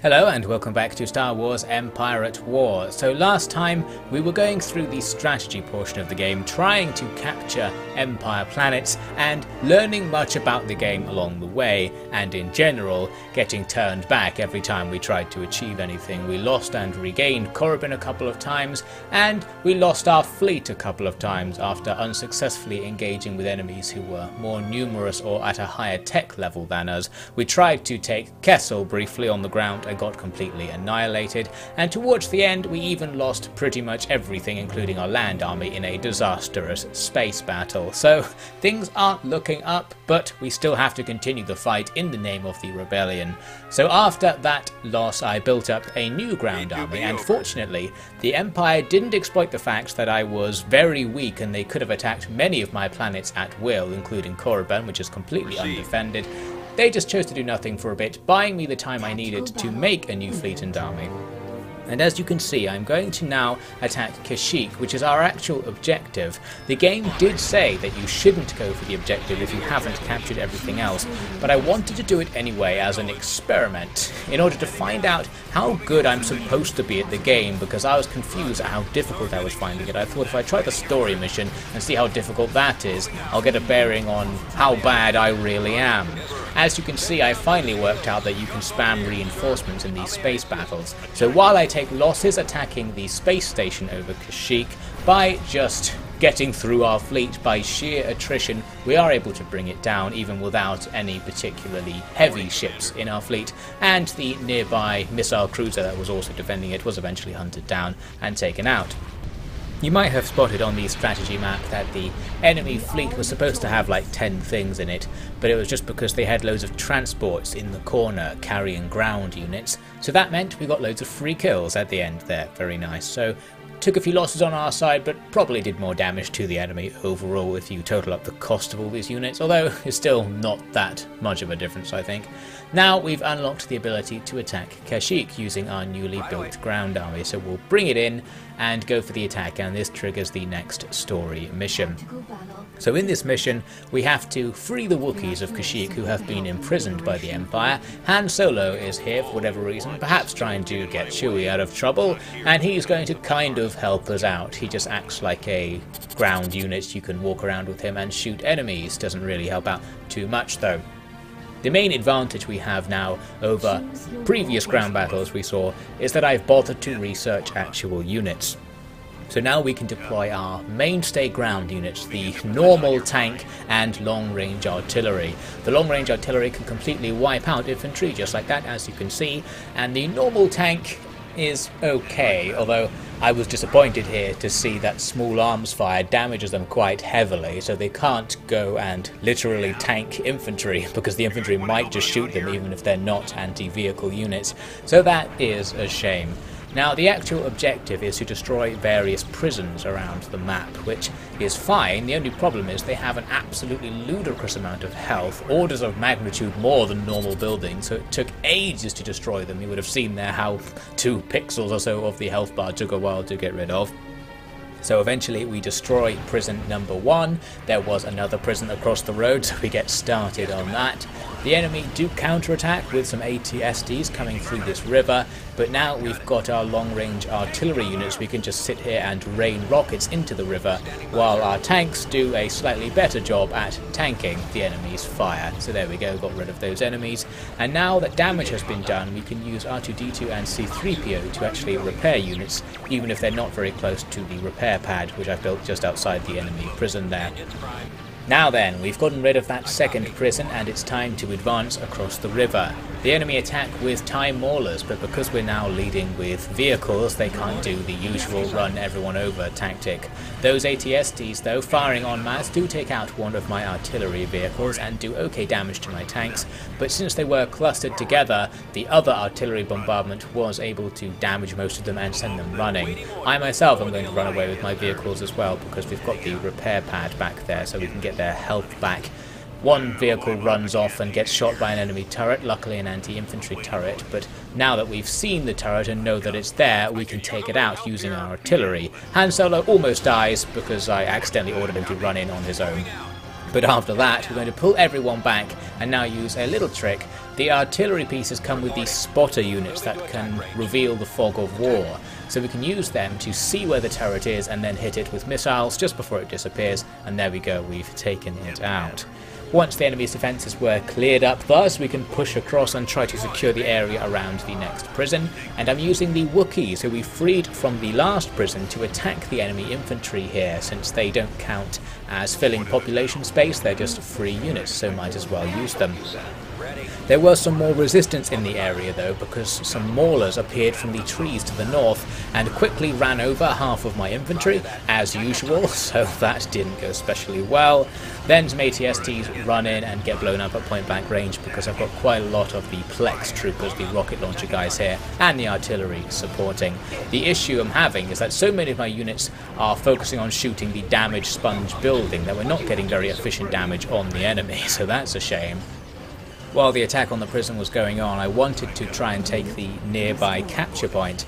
Hello and welcome back to Star Wars Empire at War. So last time we were going through the strategy portion of the game, trying to capture Empire planets and learning much about the game along the way, and in general getting turned back every time we tried to achieve anything. We lost and regained Korriban a couple of times, and we lost our fleet a couple of times after unsuccessfully engaging with enemies who were more numerous or at a higher tech level than us. We tried to take Kessel briefly on the ground and got completely annihilated, and towards the end we even lost pretty much everything including our land army in a disastrous space battle. So things aren't looking up, but we still have to continue the fight in the name of the rebellion. So after that loss I built up a new ground army, and fortunately the Empire didn't exploit the fact that I was very weak and they could have attacked many of my planets at will, including Korriban, which is completely undefended. They just chose to do nothing for a bit, buying me the time I needed to make a new fleet and army. And as you can see, I'm going to now attack Kashyyyk, which is our actual objective. The game did say that you shouldn't go for the objective if you haven't captured everything else, but I wanted to do it anyway as an experiment, in order to find out how good I'm supposed to be at the game, because I was confused at how difficult I was finding it. I thought if I try the story mission and see how difficult that is, I'll get a bearing on how bad I really am. As you can see, I finally worked out that you can spam reinforcements in these space battles. So while I take losses attacking the space station over Kashyyyk, by just getting through our fleet by sheer attrition, we are able to bring it down even without any particularly heavy ships in our fleet, and the nearby missile cruiser that was also defending it was eventually hunted down and taken out. You might have spotted on the strategy map that the enemy fleet was supposed to have like 10 things in it, but it was just because they had loads of transports in the corner carrying ground units, so that meant we got loads of free kills at the end there. Very nice. So took a few losses on our side, but probably did more damage to the enemy overall if you total up the cost of all these units, although it's still not that much of a difference, I think. Now we've unlocked the ability to attack Kashyyyk using our newly built ground army, so we'll bring it in and go for the attack, and this triggers the next story mission. So in this mission we have to free the Wookiees of Kashyyyk who have been imprisoned by the Empire. Han Solo is here for whatever reason, perhaps trying to get Chewie out of trouble, and he's going to kind of help us out. He just acts like a ground unit. You can walk around with him and shoot enemies. Doesn't really help out too much though. The main advantage we have now over previous ground battles we saw is that I've bothered to research actual units. So now we can deploy our mainstay ground units, the normal tank and long-range artillery. The long-range artillery can completely wipe out infantry just like that, as you can see, and the normal tank is okay, although I was disappointed here to see that small arms fire damages them quite heavily, so they can't go and literally tank infantry, because the infantry might just shoot them even if they're not anti-vehicle units, so that is a shame. Now the actual objective is to destroy various prisons around the map, which is fine. The only problem is they have an absolutely ludicrous amount of health, orders of magnitude more than normal buildings, so it took ages to destroy them. You would have seen there how 2 pixels or so of the health bar took a while to get rid of. So eventually we destroy prison number 1. There was another prison across the road, so we get started on that. The enemy do counterattack with some AT-STs coming through this river, but now we've got our long-range artillery units. We can just sit here and rain rockets into the river, while our tanks do a slightly better job at tanking the enemy's fire. So there we go, got rid of those enemies. And now that damage has been done, we can use R2-D2 and C-3PO to actually repair units, even if they're not very close to the repair pad, which I've built just outside the enemy prison there. Now then, we've gotten rid of that second prison and it's time to advance across the river. The enemy attack with TIE Maulers, but because we're now leading with vehicles, they can't do the usual run everyone over tactic. Those AT-STs though, firing en masse, do take out one of my artillery vehicles and do okay damage to my tanks, but since they were clustered together, the other artillery bombardment was able to damage most of them and send them running. I myself am going to run away with my vehicles as well, because we've got the repair pad back there so we can get their health back. One vehicle runs off and gets shot by an enemy turret, luckily an anti-infantry turret, but now that we've seen the turret and know that it's there, we can take it out using our artillery. Han Solo almost dies because I accidentally ordered him to run in on his own. But after that, we're going to pull everyone back and now use a little trick. The artillery pieces come with these spotter units that can reveal the fog of war, so we can use them to see where the turret is and then hit it with missiles just before it disappears, and there we go, we've taken it out. Once the enemy's defences were cleared up thus, we can push across and try to secure the area around the next prison, and I'm using the wookies who we freed from the last prison to attack the enemy infantry here, since they don't count as filling population space, they're just free units, so might as well use them. There was some more resistance in the area though, because some maulers appeared from the trees to the north and quickly ran over half of my infantry, as usual, so that didn't go especially well. Then some ATSTs run in and get blown up at point blank range because I've got quite a lot of the Plex troopers, the rocket launcher guys here, and the artillery supporting. The issue I'm having is that so many of my units are focusing on shooting the damaged sponge building that we're not getting very efficient damage on the enemy, so that's a shame. While the attack on the prison was going on, I wanted to try and take the nearby capture point.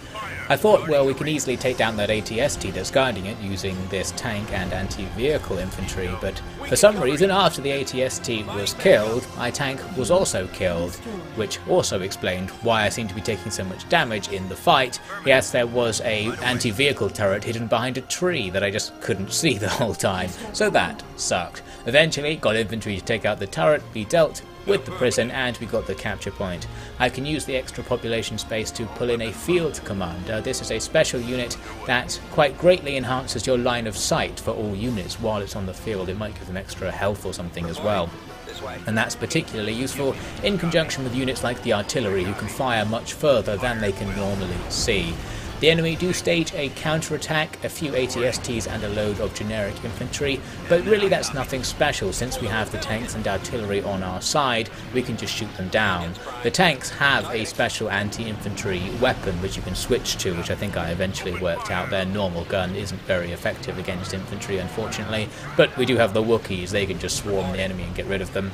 I thought, well, we can easily take down that ATST that's guarding it using this tank and anti-vehicle infantry, but for some reason after the ATST was killed, my tank was also killed, which also explained why I seemed to be taking so much damage in the fight. Yes, there was a anti-vehicle turret hidden behind a tree that I just couldn't see the whole time, so that sucked. Eventually got infantry to take out the turret, we dealt with the prison, and we got the capture point. I can use the extra population space to pull in a field commander. This is a special unit that quite greatly enhances your line of sight for all units while it's on the field. It might give them extra health or something as well. And that's particularly useful in conjunction with units like the artillery, who can fire much further than they can normally see. The enemy do stage a counterattack, a few ATSTs and a load of generic infantry, but really that's nothing special. Since we have the tanks and artillery on our side, we can just shoot them down. The tanks have a special anti-infantry weapon which you can switch to, which I think I eventually worked out. Their normal gun isn't very effective against infantry, unfortunately, but we do have the wookies. They can just swarm the enemy and get rid of them.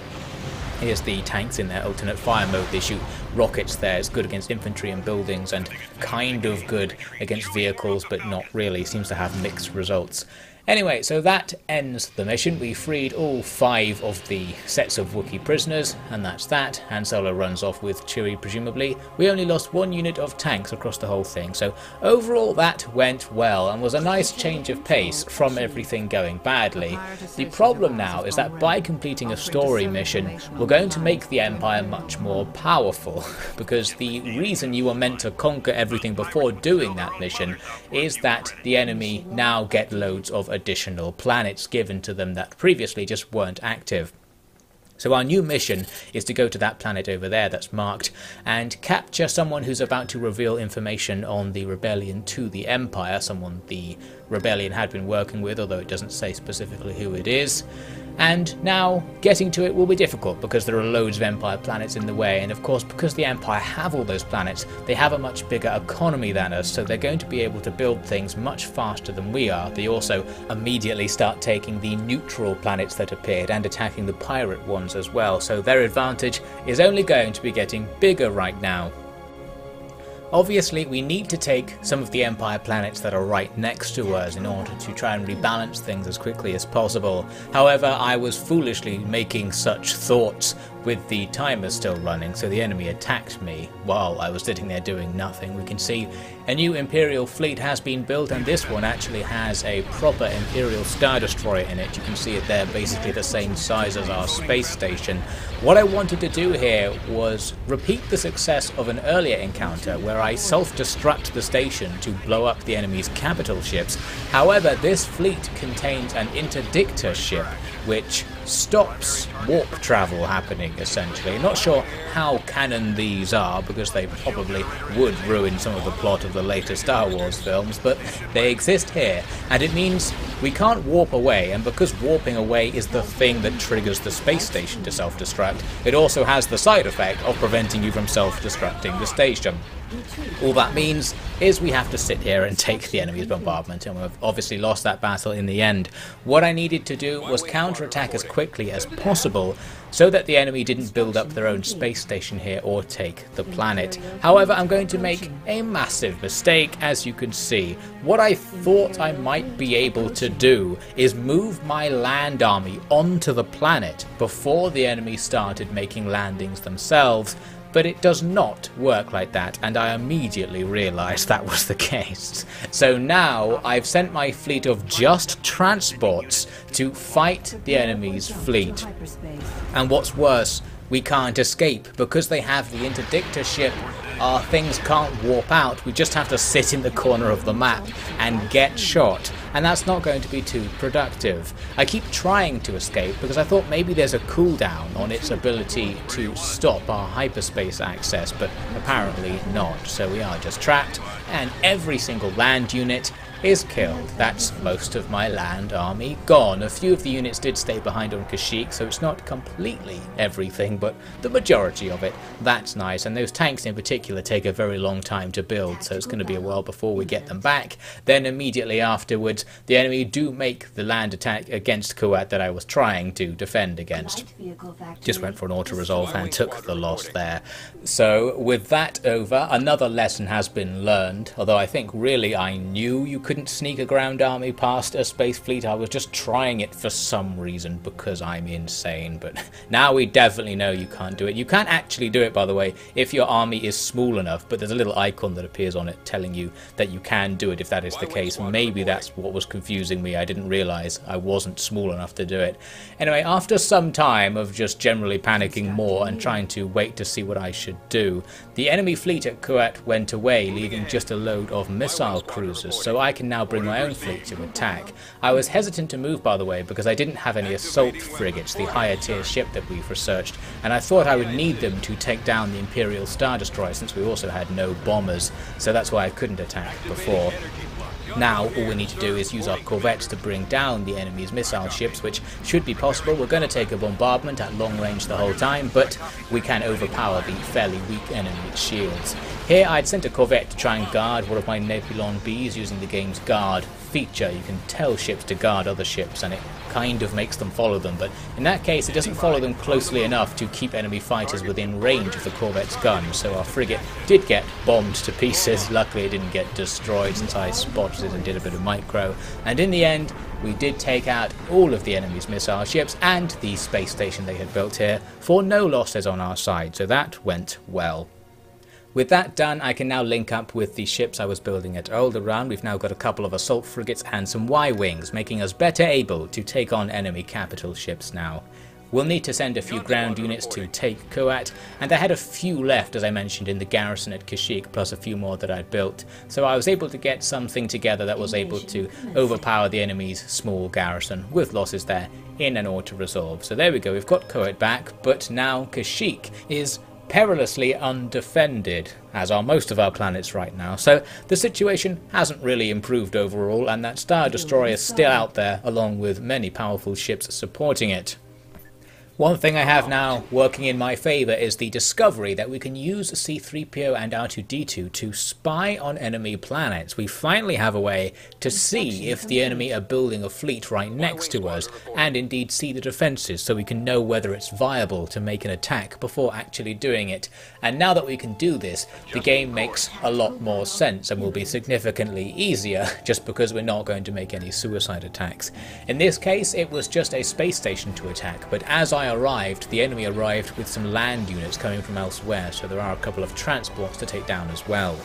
Here's the tanks in their alternate fire mode. They shoot rockets there. It's good against infantry and buildings and kind of good against vehicles, but not really. Seems to have mixed results. Anyway, so that ends the mission. We freed all 5 of the sets of Wookiee prisoners, and that's that. Han Solo runs off with Chewie, presumably. We only lost 1 unit of tanks across the whole thing, so overall that went well and was a nice change of pace from everything going badly. The problem now is that by completing a story mission, we're going to make the Empire much more powerful, because the reason you were meant to conquer everything before doing that mission is that the enemy now get loads of additional planets given to them that previously just weren't active. So our new mission is to go to that planet over there that's marked and capture someone who's about to reveal information on the rebellion to the Empire, someone the rebellion had been working with, although it doesn't say specifically who it is. And now getting to it will be difficult because there are loads of Empire planets in the way, and of course because the Empire have all those planets, they have a much bigger economy than us, so they're going to be able to build things much faster than we are. They also immediately start taking the neutral planets that appeared and attacking the pirate ones as well, so their advantage is only going to be getting bigger right now. Obviously, we need to take some of the Empire planets that are right next to us in order to try and rebalance things as quickly as possible. However, I was foolishly making such thoughts with the timer still running, so the enemy attacked me while I was sitting there doing nothing. We can see a new Imperial fleet has been built, and this one actually has a proper Imperial Star Destroyer in it. You can see it there, basically the same size as our space station. What I wanted to do here was repeat the success of an earlier encounter where I self-destruct the station to blow up the enemy's capital ships. However, this fleet contains an interdictor ship which stops warp travel happening, essentially. Not sure how canon these are, because they probably would ruin some of the plot of the later Star Wars films, but they exist here, and it means we can't warp away, and because warping away is the thing that triggers the space station to self-destruct, it also has the side effect of preventing you from self-destructing the station. All that means is we have to sit here and take the enemy's bombardment, and we've obviously lost that battle in the end. What I needed to do was counter counterattack as quickly as possible so that the enemy didn't build up their own space station here or take the planet. However, I'm going to make a massive mistake, as you can see. What I thought I might be able to do is move my land army onto the planet before the enemy started making landings themselves, but it does not work like that, and I immediately realised that was the case. So now I've sent my fleet of just transports to fight the enemy's fleet. And what's worse, we can't escape. Because they have the interdictor ship, our things can't warp out, we just have to sit in the corner of the map and get shot, and that's not going to be too productive. I keep trying to escape because I thought maybe there's a cooldown on its ability to stop our hyperspace access, but apparently not, so we are just trapped, and every single land unit is killed. That's most of my land army gone. A few of the units did stay behind on Kashyyyk, so it's not completely everything, but the majority of it. That's nice, and those tanks in particular take a very long time to build, so it's going to be a while before we get them back. Then immediately afterwards, the enemy do make the land attack against Kuwait that I was trying to defend against. Just went for an auto-resolve and took the loss there. So with that over, another lesson has been learned, although I think really I knew you couldn't sneak a ground army past a space fleet. I was just trying it for some reason because I'm insane, but now we definitely know you can't do it. You can't actually do it, by the way, if your army is small enough, but there's a little icon that appears on it telling you that you can do it if that is the case. Maybe that's what was confusing me. I didn't realise I wasn't small enough to do it. Anyway, after some time of just generally panicking more and trying to wait to see what I should do, the enemy fleet at Kuwait went away, leaving just a load of missile cruisers, so I can now bring my own fleet to attack. I was hesitant to move, by the way, because I didn't have any assault frigates, the higher tier ship that we've researched, and I thought I would need them to take down the Imperial Star Destroyer since we also had no bombers, so that's why I couldn't attack before. Now all we need to do is use our corvettes to bring down the enemy's missile ships, which should be possible. We're going to take a bombardment at long range the whole time, but we can overpower the fairly weak enemy's shields. Here I'd sent a corvette to try and guard one of my Nebulon Bs using the game's guard feature. You can tell ships to guard other ships and it kind of makes them follow them, but in that case it doesn't follow them closely enough to keep enemy fighters within range of the corvette's gun, so our frigate did get bombed to pieces. Luckily it didn't get destroyed since I spotted it and did a bit of micro, and in the end we did take out all of the enemy's missile ships and the space station they had built here for no losses on our side, so that went well. With that done, I can now link up with the ships I was building at Alderaan. We've now got a couple of assault frigates and some Y-wings, making us better able to take on enemy capital ships now. We'll need to send a few ground units to take Kuwait, and I had a few left, as I mentioned, in the garrison at Kashyyyk, plus a few more that I'd built, so I was able to get something together that was able to overpower the enemy's small garrison, with losses there in an auto-resolve. So there we go, we've got Kuwait back, but now Kashyyyk is perilously undefended, as are most of our planets right now, so the situation hasn't really improved overall, and that Star Destroyer is still out there along with many powerful ships supporting it. One thing I have now working in my favour is the discovery that we can use C-3PO and R2-D2 to spy on enemy planets. We finally have a way to see if the enemy are building a fleet right next to us, and indeed see the defences, so we can know whether it's viable to make an attack before actually doing it. And now that we can do this, the game makes a lot more sense and will be significantly easier, just because we're not going to make any suicide attacks. In this case, it was just a space station to attack, but as I arrived, the enemy arrived with some land units coming from elsewhere, so there are a couple of transports to take down as well.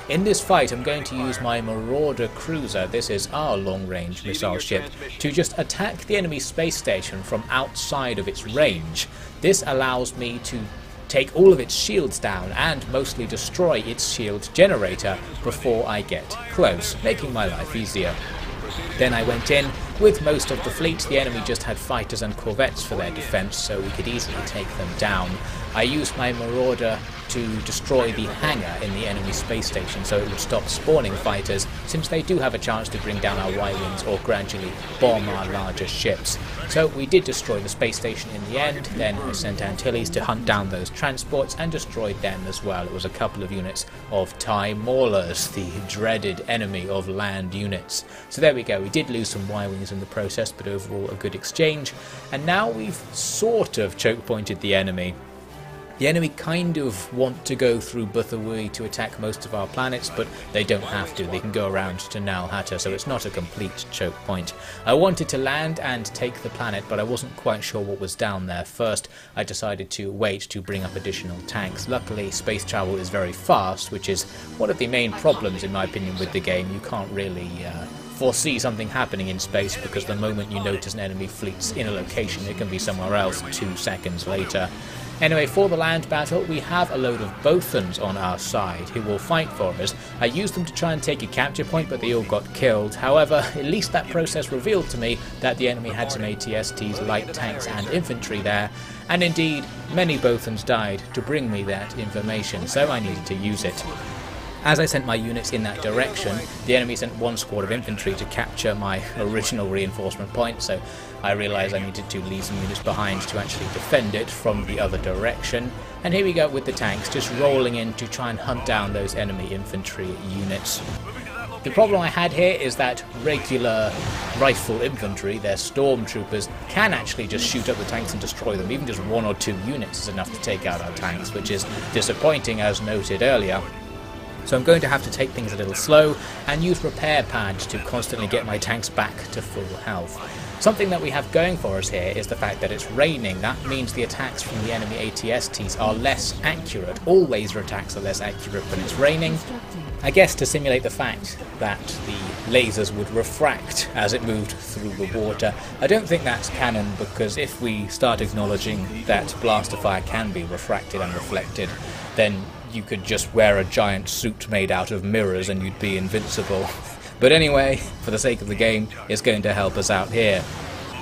In this fight, I'm going to use my Marauder cruiser, this is our long-range missile ship, to just attack the enemy space station from outside of its range. This allows me to take all of its shields down and mostly destroy its shield generator before I get close, making my life easier. Then I went in with most of the fleet. The enemy just had fighters and corvettes for their defence, so we could easily take them down. I used my Marauder to destroy the hangar in the enemy space station so it would stop spawning fighters, since they do have a chance to bring down our Y-wings or gradually bomb our larger ships. So we did destroy the space station in the end, then I sent Antilles to hunt down those transports and destroyed them as well. It was a couple of units of TIE Maulers, the dreaded enemy of land units. So there we go, we did lose some Y-wings in the process, but overall a good exchange. And now we've sort of choke pointed the enemy. The enemy kind of want to go through Buthawi to attack most of our planets, but they don't have to. They can go around to Nal Hatta, so it's not a complete choke point. I wanted to land and take the planet, but I wasn't quite sure what was down there. First, I decided to wait to bring up additional tanks. Luckily, space travel is very fast, which is one of the main problems, in my opinion, with the game. You can't really foresee something happening in space, because the moment you notice an enemy fleet's in a location, it can be somewhere else 2 seconds later. Anyway, for the land battle, we have a load of Bothans on our side who will fight for us. I used them to try and take a capture point, but they all got killed. However, at least that process revealed to me that the enemy had some ATSTs, light tanks and infantry there, and indeed, many Bothans died to bring me that information, so I needed to use it. As I sent my units in that direction, the enemy sent 1 squad of infantry to capture my original reinforcement point, so I realised I needed to leave some units behind to actually defend it from the other direction. And here we go with the tanks, just rolling in to try and hunt down those enemy infantry units. The problem I had here is that regular rifle infantry, their stormtroopers, can actually just shoot up the tanks and destroy them. Even just 1 or 2 units is enough to take out our tanks, which is disappointing as noted earlier. So I'm going to have to take things a little slow and use repair pads to constantly get my tanks back to full health. Something that we have going for us here is the fact that it's raining. That means the attacks from the enemy ATSTs are less accurate. All laser attacks are less accurate when it's raining. I guess to simulate the fact that the lasers would refract as it moved through the water. I don't think that's canon, because if we start acknowledging that blaster fire can be refracted and reflected, then you could just wear a giant suit made out of mirrors and you'd be invincible. But anyway, for the sake of the game, it's going to help us out here.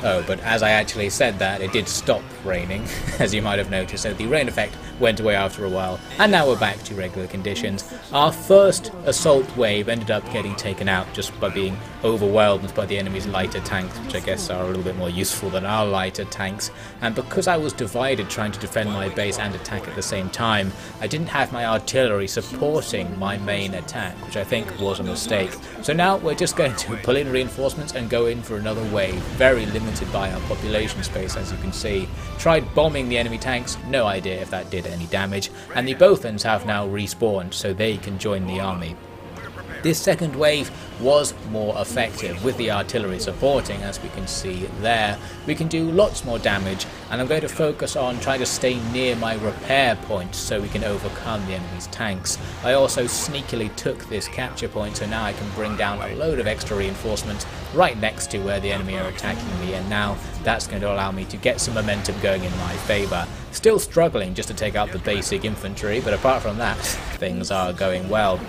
Oh, but as I actually said that, it did stop raining, as you might have noticed, so the rain effect went away after a while, and now we're back to regular conditions. Our first assault wave ended up getting taken out just by being overwhelmed by the enemy's lighter tanks, which I guess are a little bit more useful than our lighter tanks, and because I was divided trying to defend my base and attack at the same time, I didn't have my artillery supporting my main attack, which I think was a mistake. So now we're just going to pull in reinforcements and go in for another wave, very limited by our population space, as you can see. Tried bombing the enemy tanks, no idea if that did any damage, and the Bothans have now respawned so they can join the army. This second wave was more effective with the artillery supporting, as we can see there. We can do lots more damage, and I'm going to focus on trying to stay near my repair point so we can overcome the enemy's tanks. I also sneakily took this capture point, so now I can bring down a load of extra reinforcements right next to where the enemy are attacking me, and now that's going to allow me to get some momentum going in my favour. Still struggling just to take out the basic infantry, but apart from that, things are going well.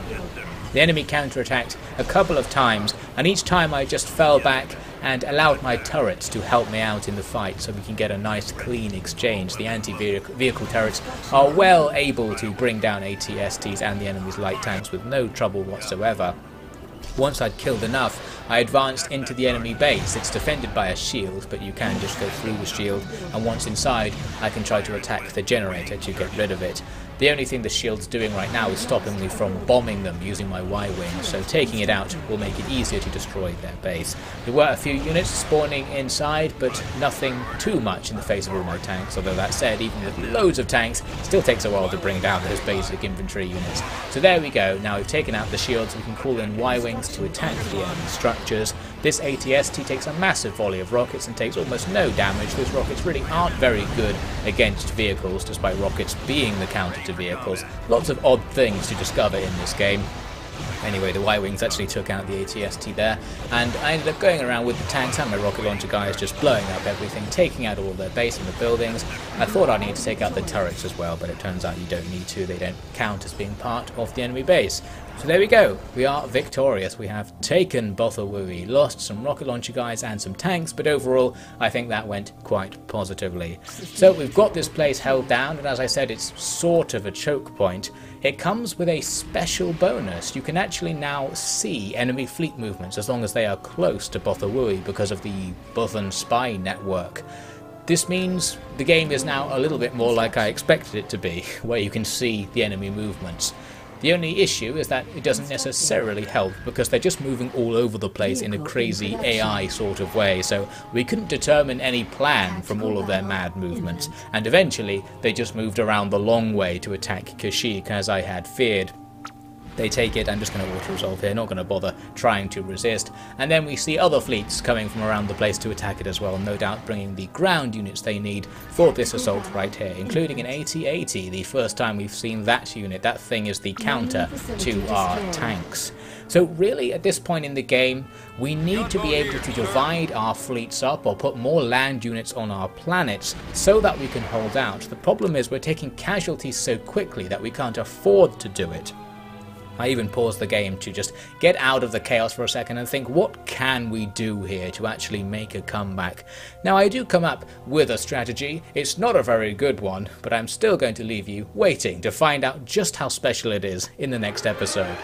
The enemy counterattacked a couple of times, and each time I just fell back and allowed my turrets to help me out in the fight so we can get a nice clean exchange. The anti-vehicle turrets are well able to bring down ATSTs and the enemy's light tanks with no trouble whatsoever. Once I'd killed enough, I advanced into the enemy base. It's defended by a shield, but you can just go through the shield, and once inside, I can try to attack the generator to get rid of it. The only thing the shield's doing right now is stopping me from bombing them using my Y-wing, so taking it out will make it easier to destroy their base. There were a few units spawning inside, but nothing too much in the face of all my tanks, although that said, even with loads of tanks, it still takes a while to bring down those basic infantry units. So there we go, now we've taken out the shields, we can call in Y-wings to attack the enemy structures. This ATST takes a massive volley of rockets and takes almost no damage. Those rockets really aren't very good against vehicles, despite rockets being the counter to vehicles. Lots of odd things to discover in this game. Anyway, the Y-Wings actually took out the AT-ST there, and I ended up going around with the tanks and my rocket launcher guys just blowing up everything, taking out all of their base and the buildings. I thought I'd need to take out the turrets as well, but it turns out you don't need to, they don't count as being part of the enemy base. So there we go, we are victorious. We have taken Botha Wui, lost some rocket launcher guys and some tanks, but overall I think that went quite positively. So we've got this place held down, and as I said, it's sort of a choke point. It comes with a special bonus. You can actually now see enemy fleet movements as long as they are close to Botha Wui because of the Bothan spy network. This means the game is now a little bit more like I expected it to be, where you can see the enemy movements. The only issue is that it doesn't necessarily help because they're just moving all over the place in a crazy AI sort of way, so we couldn't determine any plan from all of their mad movements, and eventually they just moved around the long way to attack Kashyyyk as I had feared. They take it, I'm just going to auto-resolve here, not going to bother trying to resist, and then we see other fleets coming from around the place to attack it as well, no doubt bringing the ground units they need for this assault right here, including an AT-80, the first time we've seen that unit. That thing is the counter to our tanks. So really at this point in the game, we need to be able to divide our fleets up or put more land units on our planets so that we can hold out. The problem is we're taking casualties so quickly that we can't afford to do it. I even paused the game to just get out of the chaos for a second and think, what can we do here to actually make a comeback? Now I do come up with a strategy. It's not a very good one, but I'm still going to leave you waiting to find out just how special it is in the next episode.